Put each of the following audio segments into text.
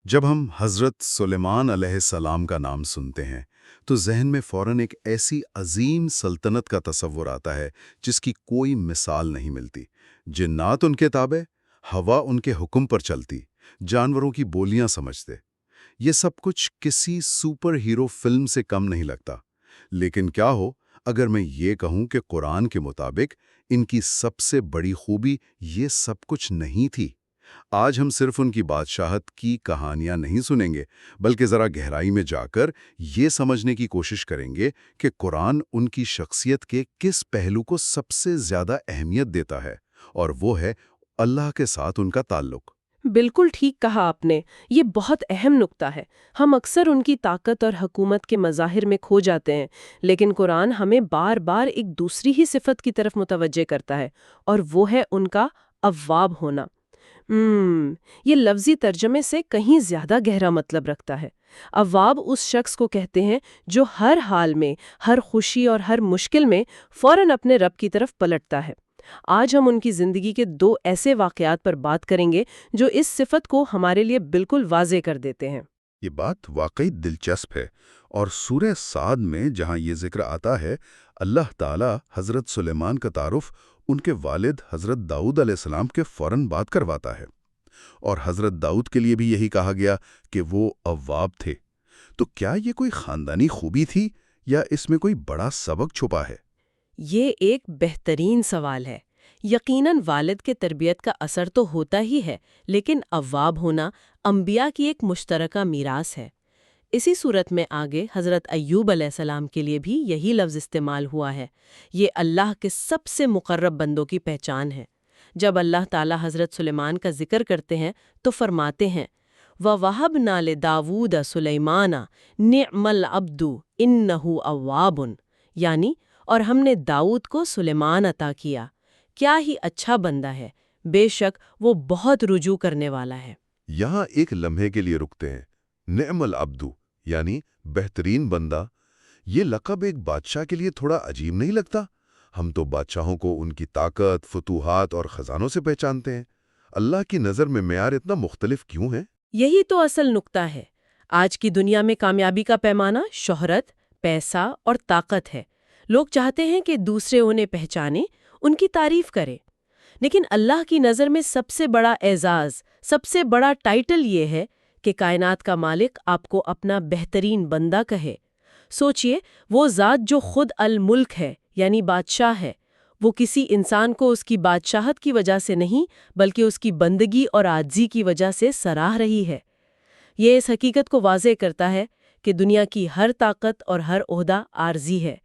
جب ہم حضرت سلیمان علیہ السلام کا نام سنتے ہیں تو ذہن میں فوراً ایک ایسی عظیم سلطنت کا تصور آتا ہے جس کی کوئی مثال نہیں ملتی۔ جنات ان کے تابع، ہوا ان کے حکم پر چلتی، جانوروں کی بولیاں سمجھتے۔ یہ سب کچھ کسی سپر ہیرو فلم سے کم نہیں لگتا۔ لیکن کیا ہو اگر میں یہ کہوں کہ قرآن کے مطابق ان کی سب سے بڑی خوبی یہ سب کچھ نہیں تھی؟ آج ہم صرف ان کی بادشاہت کی کہانیاں نہیں سنیں گے، بلکہ ذرا گہرائی میں جا کر یہ سمجھنے کی کوشش کریں گے کہ قرآن ان کی شخصیت کے کس پہلو کو سب سے زیادہ اہمیت دیتا ہے، اور وہ ہے اللہ کے ساتھ ان کا تعلق۔ بالکل ٹھیک کہا آپ نے، یہ بہت اہم نکتہ ہے۔ ہم اکثر ان کی طاقت اور حکومت کے مظاہر میں کھو جاتے ہیں، لیکن قرآن ہمیں بار بار ایک دوسری ہی صفت کی طرف متوجہ کرتا ہے، اور وہ ہے ان کا اواب ہونا۔ یہ لفظی ترجمے سے کہیں زیادہ گہرا مطلب رکھتا ہے۔ اواب اس شخص کو کہتے ہیں جو ہر حال میں، ہر خوشی اور ہر مشکل میں فوراً اپنے رب کی طرف پلٹتا ہے۔ آج ہم ان کی زندگی کے دو ایسے واقعات پر بات کریں گے جو اس صفت کو ہمارے لیے بالکل واضح کر دیتے ہیں۔ یہ بات واقعی دلچسپ ہے، اور سورہ صاد میں جہاں یہ ذکر آتا ہے، اللہ تعالیٰ حضرت سلیمان کا تعارف ان کے والد حضرت داؤد علیہ السلام کے فوراً بعد کرواتا ہے، اور حضرت داؤد کے لیے بھی یہی کہا گیا کہ وہ اواب تھے۔ تو کیا یہ کوئی خاندانی خوبی تھی یا اس میں کوئی بڑا سبق چھپا ہے؟ یہ ایک بہترین سوال ہے۔ یقیناً والد کے تربیت کا اثر تو ہوتا ہی ہے، لیکن اواب ہونا انبیاء کی ایک مشترکہ میراث ہے۔ اسی صورت میں آگے حضرت ایوب علیہ السلام کے لیے بھی یہی لفظ استعمال ہوا ہے۔ یہ اللہ کے سب سے مقرب بندوں کی پہچان ہے۔ جب اللہ تعالیٰ حضرت سلیمان کا ذکر کرتے ہیں تو فرماتے ہیں وَوَهَبْنَا لِدَاوُودَ سُلَيْمَانَ نِعْمَ الْعَبْدُ إِنَّهُ أَوَّابٌ، یعنی اور ہم نے داؤد کو سلیمان عطا کیا، کیا ہی اچھا بندہ ہے، بے شک وہ بہت رجوع کرنے والا ہے۔ یہاں ایک لمحے کے لیے رکتے ہیں۔ نعم العبد یعنی بہترین بندہ، یہ لقب ایک بادشاہ کے لیے تھوڑا عجیب نہیں لگتا؟ ہم تو بادشاہوں کو ان کی طاقت، فتوحات اور خزانوں سے پہچانتے ہیں۔ اللہ کی نظر میں معیار اتنا مختلف کیوں ہے؟ یہی تو اصل نکتہ ہے۔ آج کی دنیا میں کامیابی کا پیمانہ شہرت، پیسہ اور طاقت ہے۔ لوگ چاہتے ہیں کہ دوسرے انہیں پہچانیں، ان کی تعریف کریں، لیکن اللہ کی نظر میں سب سے بڑا اعزاز، سب سے بڑا ٹائٹل یہ ہے کہ کائنات کا مالک آپ کو اپنا بہترین بندہ کہے۔ سوچئے، وہ ذات جو خود الملک ہے، یعنی بادشاہ ہے، وہ کسی انسان کو اس کی بادشاہت کی وجہ سے نہیں بلکہ اس کی بندگی اور عاجزی کی وجہ سے سراہ رہی ہے۔ یہ اس حقیقت کو واضح کرتا ہے کہ دنیا کی ہر طاقت اور ہر عہدہ عارضی ہے،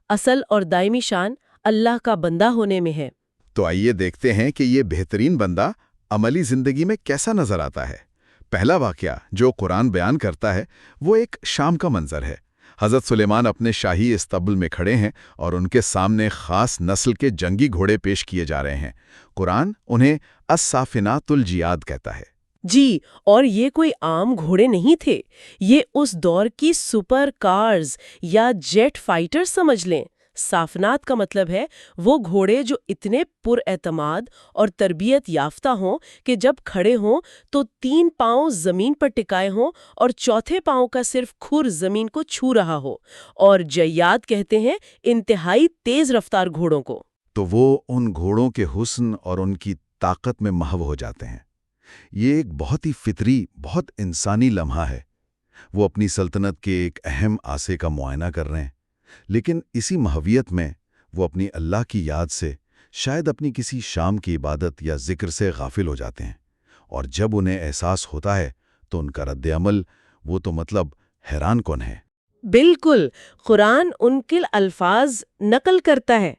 اصل اور دائمی شان اللہ کا بندہ ہونے میں ہے۔ تو آئیے دیکھتے ہیں کہ یہ بہترین بندہ عملی زندگی میں کیسا نظر آتا ہے۔ پہلا واقعہ جو قرآن بیان کرتا ہے وہ ایک شام کا منظر ہے۔ حضرت سلیمان اپنے شاہی استبل میں کھڑے ہیں اور ان کے سامنے خاص نسل کے جنگی گھوڑے پیش کیے جا رہے ہیں۔ قرآن انہیں الصافنات الجیاد کہتا ہے۔ جی، اور یہ کوئی عام گھوڑے نہیں تھے، یہ اس دور کی سپر کارز یا جیٹ فائٹر سمجھ لیں۔ صافنات کا مطلب ہے وہ گھوڑے جو اتنے پر اعتماد اور تربیت یافتہ ہوں کہ جب کھڑے ہوں تو 3 پاؤں زمین پر ٹکائے ہوں اور چوتھے پاؤں کا صرف کھر زمین کو چھو رہا ہو، اور جیاد کہتے ہیں انتہائی تیز رفتار گھوڑوں کو۔ تو وہ ان گھوڑوں کے حسن اور ان کی طاقت میں محو ہو جاتے ہیں۔ یہ ایک بہت ہی فطری، بہت انسانی لمحہ ہے۔ وہ اپنی سلطنت کے ایک اہم آسے کا معائنہ کر رہے ہیں، لیکن اسی محویت میں وہ اپنی اللہ کی یاد سے، شاید اپنی کسی شام کی عبادت یا ذکر سے غافل ہو جاتے ہیں، اور جب انہیں احساس ہوتا ہے تو ان کا رد عمل، وہ تو مطلب حیران کن ہے۔ بالکل، قرآن ان کے الفاظ نقل کرتا ہے،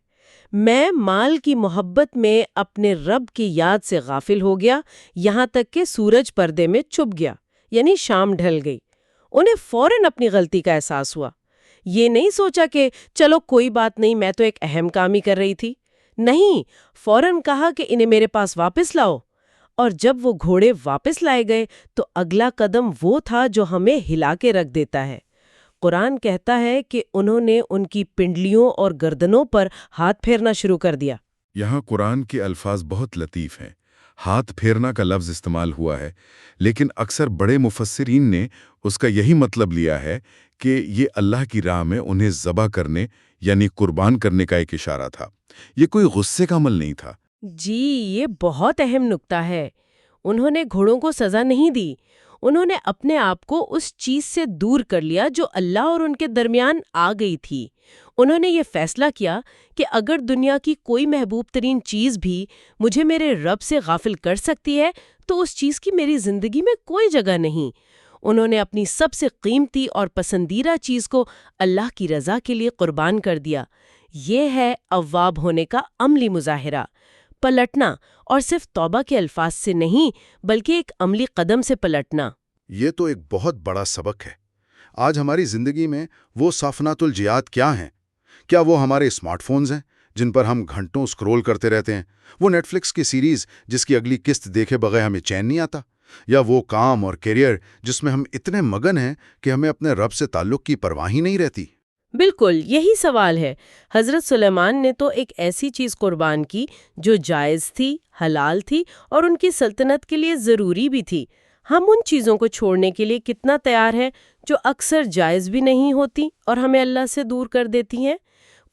میں مال کی محبت میں اپنے رب کی یاد سے غافل ہو گیا، یہاں تک کہ سورج پردے میں چھپ گیا، یعنی شام ڈھل گئی۔ انہیں فوراً اپنی غلطی کا احساس ہوا۔ یہ نہیں سوچا کہ چلو کوئی بات نہیں، میں تو ایک اہم کام ہی کر رہی تھی۔ نہیں، فوراً کہا کہ انہیں میرے پاس واپس لاؤ۔ اور جب وہ گھوڑے واپس لائے گئے تو اگلا قدم وہ تھا جو ہمیں ہلا کے رکھ دیتا ہے۔ قرآن کہتا ہے کہ انہوں نے ان کی پنڈلیوں اور گردنوں پر ہاتھ پھیرنا شروع کر دیا۔ یہاں قرآن کے الفاظ بہت لطیف ہیں۔ ہاتھ پھیرنا کا لفظ استعمال ہوا ہے، لیکن اکثر بڑے مفسرین نے اس کا یہی مطلب لیا ہے کہ یہ اللہ کی راہ میں انہیں ذبح کرنے یعنی قربان کرنے کا ایک اشارہ تھا۔ یہ کوئی غصے کا عمل نہیں تھا۔ جی، یہ بہت اہم نکتہ ہے۔ انہوں نے گھوڑوں کو سزا نہیں دی، انہوں نے اپنے آپ کو اس چیز سے دور کر لیا جو اللہ اور ان کے درمیان آ گئی تھی۔ انہوں نے یہ فیصلہ کیا کہ اگر دنیا کی کوئی محبوب ترین چیز بھی مجھے میرے رب سے غافل کر سکتی ہے تو اس چیز کی میری زندگی میں کوئی جگہ نہیں۔ انہوں نے اپنی سب سے قیمتی اور پسندیدہ چیز کو اللہ کی رضا کے لیے قربان کر دیا۔ یہ ہے اواب ہونے کا عملی مظاہرہ، پلٹنا، اور صرف توبہ کے الفاظ سے نہیں بلکہ ایک عملی قدم سے پلٹنا۔ یہ تو ایک بہت بڑا سبق ہے۔ آج ہماری زندگی میں وہ صافنات الجیات کیا ہیں؟ کیا وہ ہمارے اسمارٹ فونز ہیں جن پر ہم گھنٹوں سکرول کرتے رہتے ہیں؟ وہ نیٹ فلکس کی سیریز جس کی اگلی قسط دیکھے بغیر ہمیں چین نہیں آتا؟ یا وہ کام اور کیریئر جس میں ہم اتنے مگن ہیں کہ ہمیں اپنے رب سے تعلق کی پرواہ ہی نہیں رہتی؟ بالکل یہی سوال ہے۔ حضرت سلیمان نے تو ایک ایسی چیز قربان کی جو جائز تھی، حلال تھی اور ان کی سلطنت کے لیے ضروری بھی تھی۔ ہم ان چیزوں کو چھوڑنے کے لیے کتنا تیار ہیں جو اکثر جائز بھی نہیں ہوتی اور ہمیں اللہ سے دور کر دیتی ہیں؟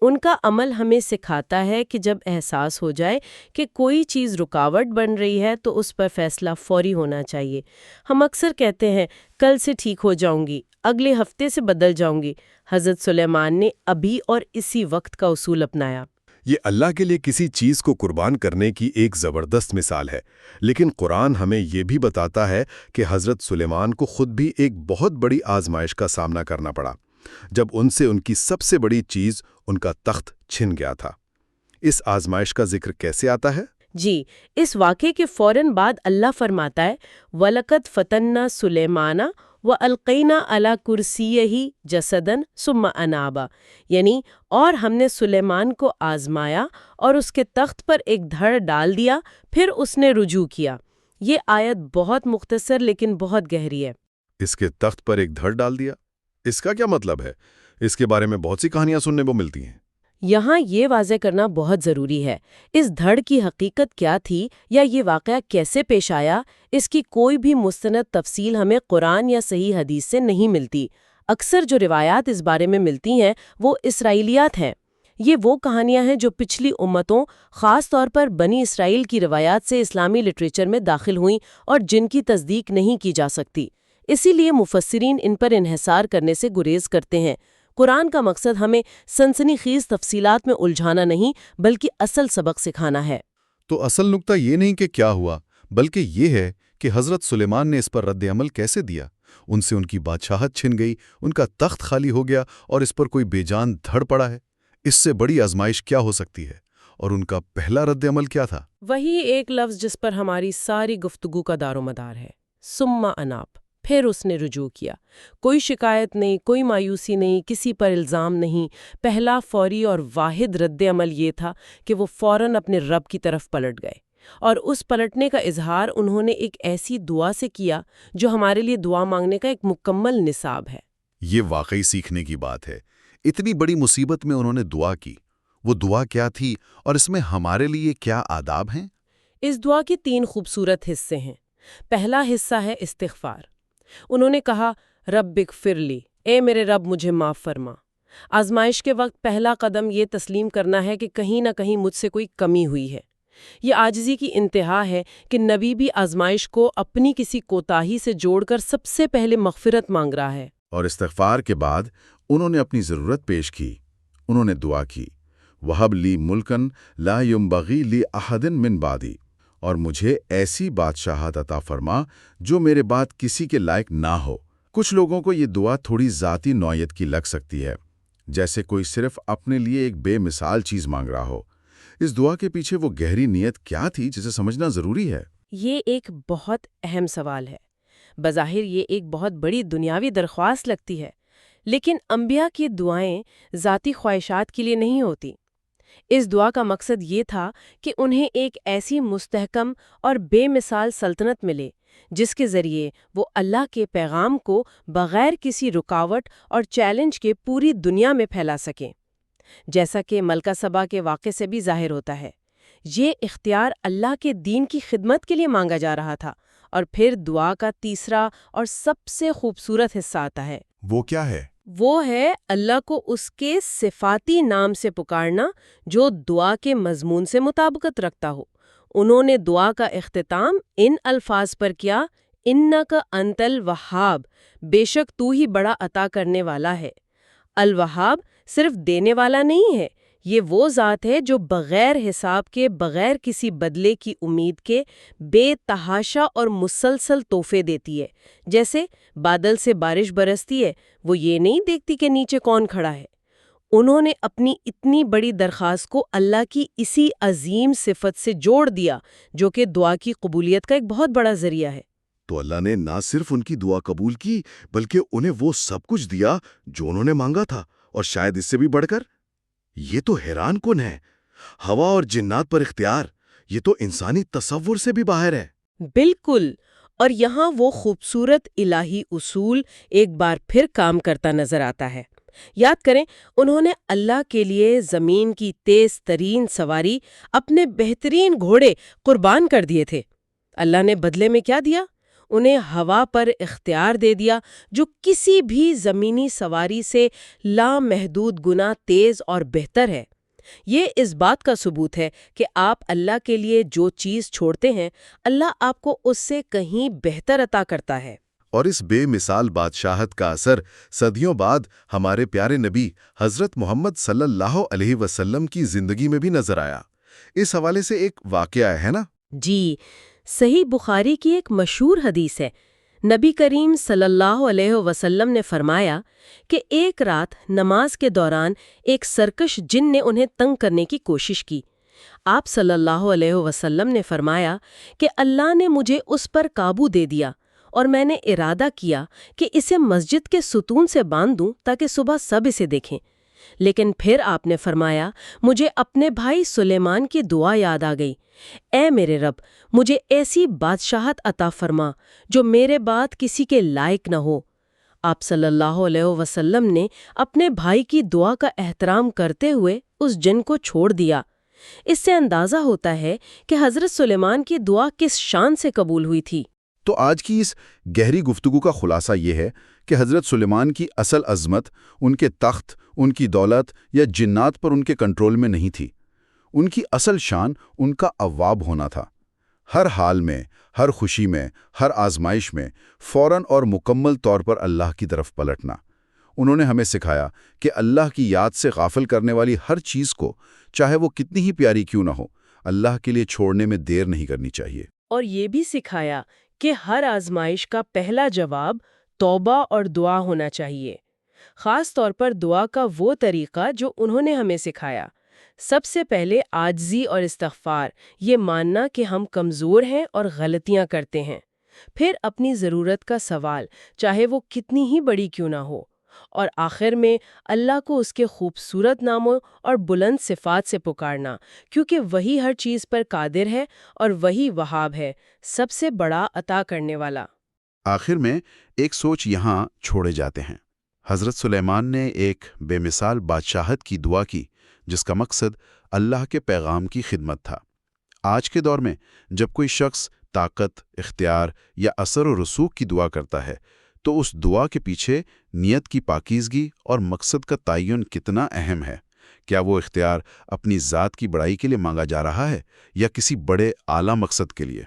ان کا عمل ہمیں سکھاتا ہے کہ جب احساس ہو جائے کہ کوئی چیز رکاوٹ بن رہی ہے تو اس پر فیصلہ فوری ہونا چاہیے۔ ہم اکثر کہتے ہیں کل سے ٹھیک ہو جاؤں گی، اگلے ہفتے سے بدل جاؤں گی۔ حضرت سلیمان نے ابھی اور اسی وقت کا اصول اپنایا۔ یہ اللہ کے لیے کسی چیز کو قربان کرنے کی ایک زبردست مثال ہے، لیکن قرآن ہمیں یہ بھی بتاتا ہے کہ حضرت سلیمان کو خود بھی ایک بہت بڑی آزمائش کا سامنا کرنا پڑا، جب ان سے ان کی سب سے بڑی چیز ان کا تخت چھن گیا تھا۔ اس آزمائش کا ذکر کیسے آتا ہے؟ جی، اس واقعے کے فوراً بعد اللہ فرماتا ہے وَلَقَدْ فَتَنَّا سُلَيْمَانَ وَأَلْقَيْنَا عَلَى كُرْسِيِّهِ جَسَدًا ثُمَّ أَنَابَ، یعنی اور ہم نے سلیمان کو آزمایا اور اس کے تخت پر ایک دھڑ ڈال دیا، پھر اس نے رجوع کیا۔ یہ آیت بہت مختصر لیکن بہت گہری ہے۔ اس کے تخت پر ایک دھڑ ڈال دیا، اس کا کیا مطلب ہے؟ اس کے بارے میں بہت سی کہانیاں سننے کو ملتی ہیں۔ یہاں یہ واضح کرنا بہت ضروری ہے، اس دھڑ کی حقیقت کیا تھی یا یہ واقعہ کیسے پیش آیا، اس کی کوئی بھی مستند تفصیل ہمیں قرآن یا صحیح حدیث سے نہیں ملتی۔ اکثر جو روایات اس بارے میں ملتی ہیں وہ اسرائیلیات ہیں۔ یہ وہ کہانیاں ہیں جو پچھلی امتوں، خاص طور پر بنی اسرائیل کی روایات سے اسلامی لٹریچر میں داخل ہوئیں اور جن کی تصدیق نہیں کی جا سکتی۔ اسی لیے مفسرین ان پر انحصار کرنے سے گریز کرتے ہیں۔ قرآن کا مقصد ہمیں سنسنی خیز تفصیلات میں الجھانا نہیں بلکہ اصل سبق سکھانا ہے۔ تو اصل نکتہ یہ نہیں کہ کیا ہوا، بلکہ یہ ہے کہ حضرت سلیمان نے اس پر رد عمل کیسے دیا۔ ان سے ان کی بادشاہت چھن گئی، ان کا تخت خالی ہو گیا اور اس پر کوئی بے جان دھڑ پڑا ہے۔ اس سے بڑی آزمائش کیا ہو سکتی ہے؟ اور ان کا پہلا رد عمل کیا تھا؟ وہی ایک لفظ جس پر ہماری ساری گفتگو کا دار و مدار ہے، ثم اناب، پھر اس نے رجوع کیا۔ کوئی شکایت نہیں، کوئی مایوسی نہیں، کسی پر الزام نہیں۔ پہلا فوری اور واحد رد عمل یہ تھا کہ وہ فوراً اپنے رب کی طرف پلٹ گئے، اور اس پلٹنے کا اظہار انہوں نے ایک ایسی دعا سے کیا جو ہمارے لیے دعا مانگنے کا ایک مکمل نصاب ہے۔ یہ واقعی سیکھنے کی بات ہے۔ اتنی بڑی مصیبت میں انہوں نے دعا کی۔ وہ دعا کیا تھی اور اس میں ہمارے لیے کیا آداب ہیں؟ اس دعا کے 3 خوبصورت حصے ہیں۔ پہلا حصہ ہے استغفار۔ انہوں نے کہا رب اغفر لی، اے میرے رب مجھے معاف فرما۔ آزمائش کے وقت پہلا قدم یہ تسلیم کرنا ہے کہ کہیں نہ کہیں مجھ سے کوئی کمی ہوئی ہے۔ یہ عاجزی کی انتہا ہے کہ نبی بھی آزمائش کو اپنی کسی کوتاہی سے جوڑ کر سب سے پہلے مغفرت مانگ رہا ہے۔ اور استغفار کے بعد انہوں نے اپنی ضرورت پیش کی۔ انہوں نے دعا کی وَهَبْ لِي مُلْكًا لَا يُنبَغِي لِأَحَدٍ مِّن بَعْدِي، اور مجھے ایسی بادشاہت عطا فرما جو میرے بعد کسی کے لائق نہ ہو۔ کچھ لوگوں کو یہ دعا تھوڑی ذاتی نوعیت کی لگ سکتی ہے، جیسے کوئی صرف اپنے لیے ایک بے مثال چیز مانگ رہا ہو۔ اس دعا کے پیچھے وہ گہری نیت کیا تھی جسے سمجھنا ضروری ہے؟ یہ ایک بہت اہم سوال ہے۔ بظاہر یہ ایک بہت بڑی دنیاوی درخواست لگتی ہے، لیکن انبیاء کی دعائیں ذاتی خواہشات کے لیے نہیں ہوتی۔ اس دعا کا مقصد یہ تھا کہ انہیں ایک ایسی مستحکم اور بے مثال سلطنت ملے جس کے ذریعے وہ اللہ کے پیغام کو بغیر کسی رکاوٹ اور چیلنج کے پوری دنیا میں پھیلا سکیں۔ جیسا کہ ملکہ سبا کے واقعے سے بھی ظاہر ہوتا ہے، یہ اختیار اللہ کے دین کی خدمت کے لیے مانگا جا رہا تھا۔ اور پھر دعا کا تیسرا اور سب سے خوبصورت حصہ آتا ہے۔ وہ کیا ہے؟ وہ ہے اللہ کو اس کے صفاتی نام سے پکارنا جو دعا کے مضمون سے مطابقت رکھتا ہو۔ انہوں نے دعا کا اختتام ان الفاظ پر کیا، اِنَّکَ أَنْتَ الْوَهَّابُ، بے شک تو ہی بڑا عطا کرنے والا ہے۔ الوہاب صرف دینے والا نہیں ہے، یہ وہ ذات ہے جو بغیر حساب کے، بغیر کسی بدلے کی امید کے بے تحاشا اور مسلسل تحفے دیتی ہے۔ جیسے بادل سے بارش برستی ہے، وہ یہ نہیں دیکھتی کہ نیچے کون کھڑا ہے۔ انہوں نے اپنی اتنی بڑی درخواست کو اللہ کی اسی عظیم صفت سے جوڑ دیا جو کہ دعا کی قبولیت کا ایک بہت بڑا ذریعہ ہے۔ تو اللہ نے نہ صرف ان کی دعا قبول کی بلکہ انہیں وہ سب کچھ دیا جو انہوں نے مانگا تھا، اور شاید اس سے بھی بڑھ کر۔ یہ تو حیران کن ہے۔ ہوا اور جنات پر اختیار، یہ تو انسانی تصور سے بھی باہر ہے۔ بالکل، اور یہاں وہ خوبصورت الہی اصول ایک بار پھر کام کرتا نظر آتا ہے۔ یاد کریں، انہوں نے اللہ کے لیے زمین کی تیز ترین سواری، اپنے بہترین گھوڑے قربان کر دیے تھے۔ اللہ نے بدلے میں کیا دیا؟ انہیں ہوا پر اختیار دے دیا جو کسی بھی زمینی سواری سے لامحدود گنا تیز اور بہتر ہے۔ یہ اس بات کا ثبوت ہے کہ آپ اللہ کے لیے جو چیز چھوڑتے ہیں، اللہ آپ کو اس سے کہیں بہتر عطا کرتا ہے۔ اور اس بے مثال بادشاہت کا اثر صدیوں بعد ہمارے پیارے نبی حضرت محمد صلی اللہ علیہ وسلم کی زندگی میں بھی نظر آیا۔ اس حوالے سے ایک واقعہ ہے نا؟ جی، صحیح بخاری کی ایک مشہور حدیث ہے۔ نبی کریم صلی اللہ علیہ وسلم نے فرمایا کہ ایک رات نماز کے دوران ایک سرکش جن نے انہیں تنگ کرنے کی کوشش کی۔ آپ صلی اللہ علیہ وسلم نے فرمایا کہ اللہ نے مجھے اس پر قابو دے دیا، اور میں نے ارادہ کیا کہ اسے مسجد کے ستون سے باندھ دوں تاکہ صبح سب اسے دیکھیں۔ لیکن پھر آپ نے فرمایا، مجھے اپنے بھائی سلیمان کی دعا یاد آ گئی، اے میرے رب، مجھے ایسی بادشاہت عطا فرما جو میرے بعد کسی کے لائق نہ ہو۔ آپ صلی اللہ علیہ وسلم نے اپنے بھائی کی دعا کا احترام کرتے ہوئے اس جن کو چھوڑ دیا۔ اس سے اندازہ ہوتا ہے کہ حضرت سلیمان کی دعا کس شان سے قبول ہوئی تھی۔ تو آج کی اس گہری گفتگو کا خلاصہ یہ ہے کہ حضرت سلیمان کی اصل عظمت ان کے تخت، ان کی دولت یا جنات پر ان کے کنٹرول میں نہیں تھی۔ ان کی اصل شان ان کا اواب ہونا تھا۔ ہر حال میں، ہر خوشی میں، ہر آزمائش میں فوراً اور مکمل طور پر اللہ کی طرف پلٹنا۔ انہوں نے ہمیں سکھایا کہ اللہ کی یاد سے غافل کرنے والی ہر چیز کو، چاہے وہ کتنی ہی پیاری کیوں نہ ہو، اللہ کے لیے چھوڑنے میں دیر نہیں کرنی چاہیے۔ اور یہ بھی سکھایا کہ ہر آزمائش کا پہلا جواب توبہ اور دعا ہونا چاہیے، خاص طور پر دعا کا وہ طریقہ جو انہوں نے ہمیں سکھایا۔ سب سے پہلے عاجزی اور استغفار، یہ ماننا کہ ہم کمزور ہیں اور غلطیاں کرتے ہیں۔ پھر اپنی ضرورت کا سوال، چاہے وہ کتنی ہی بڑی کیوں نہ ہو۔ اور آخر میں اللہ کو اس کے خوبصورت ناموں اور بلند صفات سے پکارنا، کیونکہ وہی ہر چیز پر قادر ہے اور وہی وہاب ہے، سب سے بڑا عطا کرنے والا۔ آخر میں ایک سوچ یہاں چھوڑے جاتے ہیں۔ حضرت سلیمان نے ایک بے مثال بادشاہت کی دعا کی جس کا مقصد اللہ کے پیغام کی خدمت تھا۔ آج کے دور میں جب کوئی شخص طاقت، اختیار یا اثر و رسوخ کی دعا کرتا ہے تو اس دعا کے پیچھے نیت کی پاکیزگی اور مقصد کا تعین کتنا اہم ہے۔ کیا وہ اختیار اپنی ذات کی بڑائی کے لیے مانگا جا رہا ہے یا کسی بڑے اعلیٰ مقصد کے لیے؟